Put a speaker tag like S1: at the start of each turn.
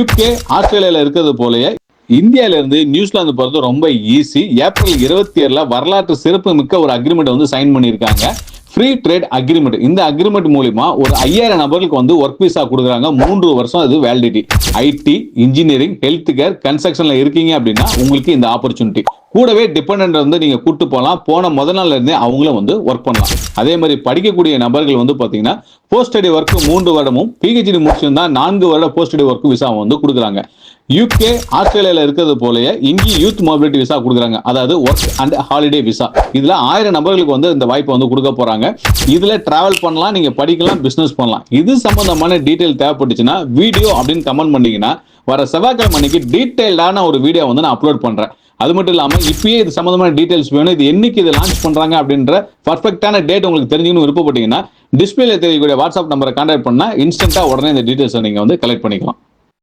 S1: UK ஆஸ்திரேலியால இருக்கிறது போலயே இந்தியால இருந்து நியூசிலாந்து போறது ரொம்ப ஈஸி. ஏப்ரல் 27 வரலாற்று சிறப்பு மிக்க ஒரு அக்ரிமெண்ட் வந்து சைன் பண்ணியிருக்காங்க. Free trade agreement. இந்த அக்ரிமெண்ட் மூலமா ஒரு 5000 நபர்களுக்கு வந்து ஒர்க் விசா கொடுக்குறாங்க. 3 வருஷம் அது validity. IT, engineering, health care, கன்ஸ்ட்ரக்ஷன்ல இருக்கீங்க அப்படின்னா உங்களுக்கு இந்த ஆப்பர்ச்சுனிட்டி. கூடவே டிபெண்டன்ட் வந்து நீங்க கூட்டு போகலாம். போன முதல் நாள்ல இருந்தே அவங்களும் வந்து ஒர்க் பண்ணலாம். அதே மாதிரி படிக்கக்கூடிய நபர்கள் வந்து பாத்தீங்கன்னா போஸ்ட் ஸ்டடி ஒர்க் 3 வருடமும் பிஹெச்டி முடிச்சிருந்தா 4 வருட போஸ்ட் ஸ்டடி ஒர்க் விசா வந்து கொடுக்குறாங்க. யூகே ஆஸ்திரேலியால இருக்கிறது போலயே இங்கே யூத் மொபிலிட்டி விசா கொடுக்குறாங்க. அதாவது ஒர்க் அண்ட் ஹாலிடே விசா. இதுல 1000 நபர்களுக்கு வந்து இந்த வாய்ப்பை வந்து கொடுக்க போறாங்க. இதுல டிராவல் பண்ணலாம், நீங்க படிக்கலாம், பிசினஸ் பண்ணலாம். இது சம்பந்தமான டீடைல் தேவைப்பட்டுச்சுன்னா வீடியோ அப்படின்னு கமெண்ட் பண்ணீங்கன்னா வர செவ்வாய்க்கிழமை அன்னைக்கு டீடைல்டான ஒரு வீடியோ வந்து நான் அப்லோட் பண்றேன். அது மட்டும் இல்லாம இப்பயே இது சம்பந்தமான டீடைல்ஸ் வேணும், இது என்னைக்கு இதை லான்ச் பண்றாங்க அப்படின்ற பர்ஃபெக்டான டேட் உங்களுக்கு தெரிஞ்சுக்கணும் விருப்பப்பட்டீங்கன்னா டிஸ்பிளேல தெரியக்கூடிய வாட்ஸ்அப் நம்பரை கான்டாக்ட் பண்ணா இன்ஸ்டன்டா உடனே இந்த டீடைல்ஸை நீங்க வந்து கலெக்ட் பண்ணிக்கலாம்.